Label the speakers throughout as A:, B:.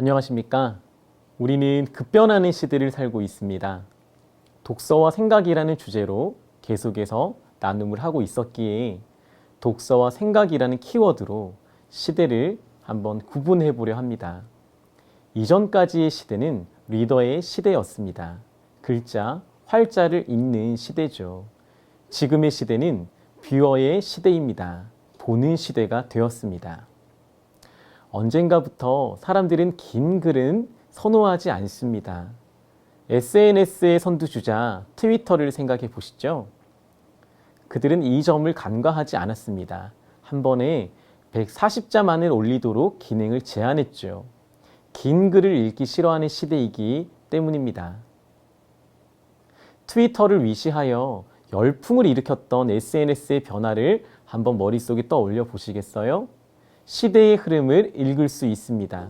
A: 안녕하십니까? 우리는 급변하는 시대를 살고 있습니다. 독서와 생각이라는 주제로 계속해서 나눔을 하고 있었기에 독서와 생각이라는 키워드로 시대를 한번 구분해 보려 합니다. 이전까지의 시대는 리더의 시대였습니다. 글자, 활자를 읽는 시대죠. 지금의 시대는 뷰어의 시대입니다. 보는 시대가 되었습니다. 언젠가부터 사람들은 긴 글은 선호하지 않습니다. SNS의 선두주자 트위터를 생각해 보시죠. 그들은 이 점을 간과하지 않았습니다. 한 번에 140자만을 올리도록 기능을 제한했죠. 긴 글을 읽기 싫어하는 시대이기 때문입니다. 트위터를 위시하여 열풍을 일으켰던 SNS의 변화를 한번 머릿속에 떠올려 보시겠어요? 시대의 흐름을 읽을 수 있습니다.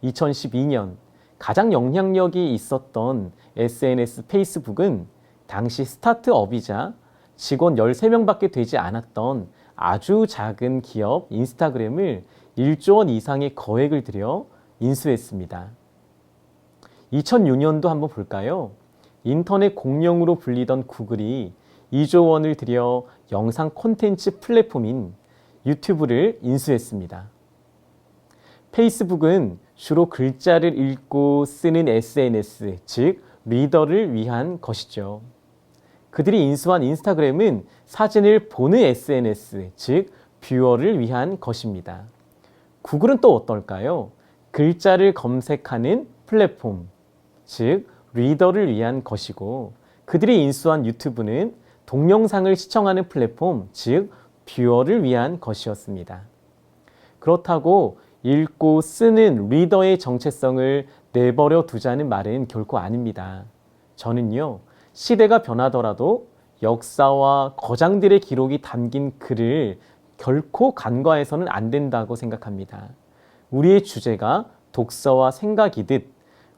A: 2012년 가장 영향력이 있었던 SNS 페이스북은 당시 스타트업이자 직원 13명밖에 되지 않았던 아주 작은 기업 인스타그램을 1조 원 이상의 거액을 들여 인수했습니다. 2006년도 한번 볼까요? 인터넷 공룡으로 불리던 구글이 2조 원을 들여 영상 콘텐츠 플랫폼인 유튜브를 인수했습니다. 페이스북은 주로 글자를 읽고 쓰는 SNS, 즉 리더를 위한 것이죠. 그들이 인수한 인스타그램은 사진을 보는 SNS, 즉 뷰어를 위한 것입니다. 구글은 또 어떨까요? 글자를 검색하는 플랫폼, 즉 리더를 위한 것이고, 그들이 인수한 유튜브는 동영상을 시청하는 플랫폼, 즉 뷰어를 위한 것이었습니다. 그렇다고 읽고 쓰는 리더의 정체성을 내버려 두자는 말은 결코 아닙니다. 저는요, 시대가 변하더라도 역사와 거장들의 기록이 담긴 글을 결코 간과해서는 안 된다고 생각합니다. 우리의 주제가 독서와 생각이듯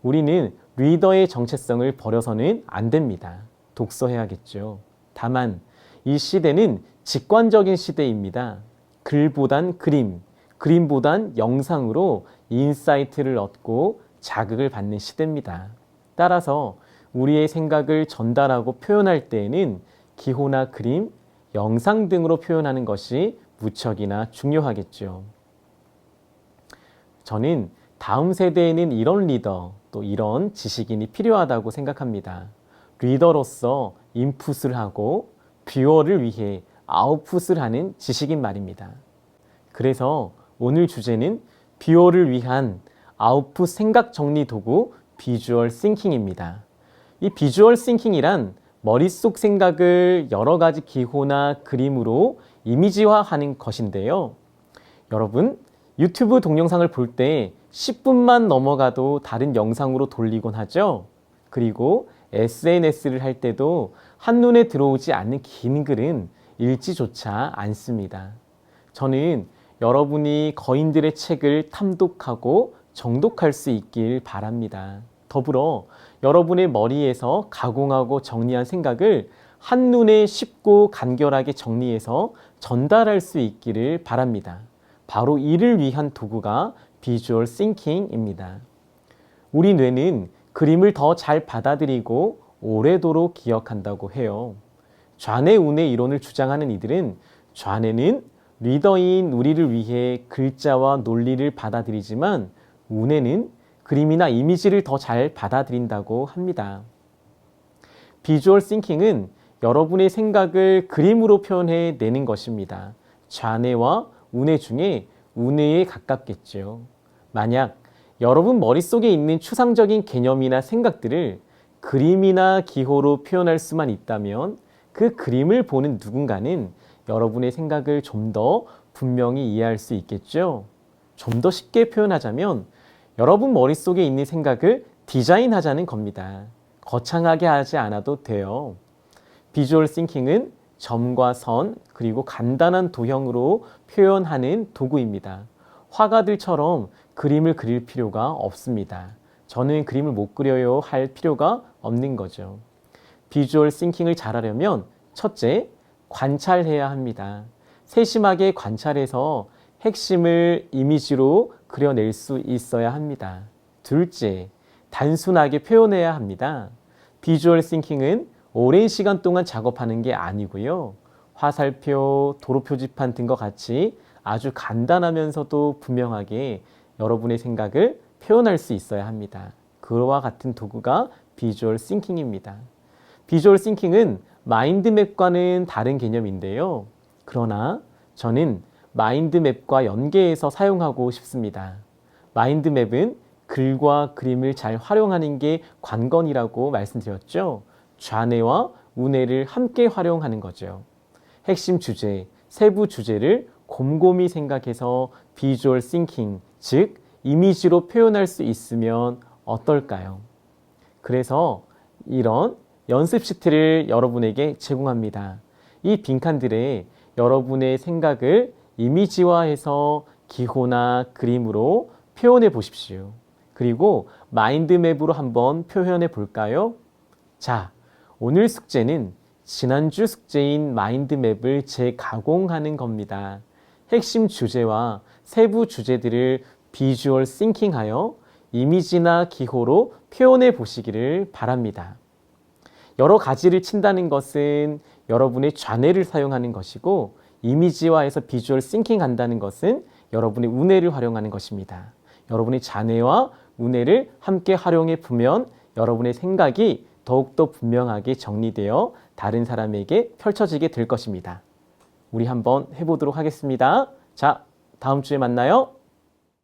A: 우리는 리더의 정체성을 버려서는 안 됩니다. 독서해야겠죠. 다만 이 시대는 직관적인 시대입니다. 글보단 그림, 그림보단 영상으로 인사이트를 얻고 자극을 받는 시대입니다. 따라서 우리의 생각을 전달하고 표현할 때에는 기호나 그림, 영상 등으로 표현하는 것이 무척이나 중요하겠죠. 저는 다음 세대에는 이런 리더, 또 이런 지식인이 필요하다고 생각합니다. 리더로서 인풋을 하고 뷰어를 위해 아웃풋을 하는 지식인 말입니다. 그래서 오늘 주제는 뷰어를 위한 아웃풋 생각 정리 도구 비주얼 싱킹입니다. 이 비주얼 싱킹이란 머릿속 생각을 여러 가지 기호나 그림으로 이미지화하는 것인데요. 여러분, 유튜브 동영상을 볼 때 10분만 넘어가도 다른 영상으로 돌리곤 하죠. 그리고 SNS를 할 때도 한눈에 들어오지 않는 긴 글은 읽지조차 않습니다. 저는 여러분이 거인들의 책을 탐독하고 정독할 수 있길 바랍니다. 더불어 여러분의 머리에서 가공하고 정리한 생각을 한눈에 쉽고 간결하게 정리해서 전달할 수 있기를 바랍니다. 바로 이를 위한 도구가 비주얼 싱킹입니다. 우리 뇌는 그림을 더 잘 받아들이고 오래도록 기억한다고 해요. 좌뇌우뇌 이론을 주장하는 이들은 좌뇌는 리더인 우리를 위해 글자와 논리를 받아들이지만 우뇌는 그림이나 이미지를 더 잘 받아들인다고 합니다. 비주얼 싱킹은 여러분의 생각을 그림으로 표현해 내는 것입니다. 좌뇌와 우뇌 중에 우뇌에 가깝겠죠. 만약 여러분 머릿속에 있는 추상적인 개념이나 생각들을 그림이나 기호로 표현할 수만 있다면 그 그림을 보는 누군가는 여러분의 생각을 좀 더 분명히 이해할 수 있겠죠. 좀 더 쉽게 표현하자면 여러분 머릿속에 있는 생각을 디자인하자는 겁니다. 거창하게 하지 않아도 돼요. 비주얼 싱킹은 점과 선 그리고 간단한 도형으로 표현하는 도구입니다. 화가들처럼 그림을 그릴 필요가 없습니다. 저는 그림을 못 그려요 할 필요가 없는 거죠. 비주얼 싱킹을 잘하려면 첫째, 관찰해야 합니다. 세심하게 관찰해서 핵심을 이미지로 그려낼 수 있어야 합니다. 둘째, 단순하게 표현해야 합니다. 비주얼 싱킹은 오랜 시간 동안 작업하는 게 아니고요. 화살표, 도로 표지판 등과 같이 아주 간단하면서도 분명하게 여러분의 생각을 표현할 수 있어야 합니다. 그와 같은 도구가 비주얼 싱킹입니다. 비주얼 싱킹은 마인드맵과는 다른 개념인데요. 그러나 저는 마인드맵과 연계해서 사용하고 싶습니다. 마인드맵은 글과 그림을 잘 활용하는 게 관건이라고 말씀드렸죠. 좌뇌와 우뇌를 함께 활용하는 거죠. 핵심 주제, 세부 주제를 곰곰이 생각해서 비주얼 싱킹, 즉 이미지로 표현할 수 있으면 어떨까요? 그래서 이런 연습 시트를 여러분에게 제공합니다. 이 빈칸들에 여러분의 생각을 이미지화해서 기호나 그림으로 표현해 보십시오. 그리고 마인드맵으로 한번 표현해 볼까요? 자, 오늘 숙제는 지난주 숙제인 마인드맵을 재가공하는 겁니다. 핵심 주제와 세부 주제들을 비주얼 싱킹하여 이미지나 기호로 표현해 보시기를 바랍니다. 여러 가지를 친다는 것은 여러분의 좌뇌를 사용하는 것이고, 이미지화해서 비주얼 싱킹 한다는 것은 여러분의 우뇌를 활용하는 것입니다. 여러분의 좌뇌와 우뇌를 함께 활용해 보면 여러분의 생각이 더욱더 분명하게 정리되어 다른 사람에게 펼쳐지게 될 것입니다. 우리 한번 해보도록 하겠습니다. 자, 다음 주에 만나요.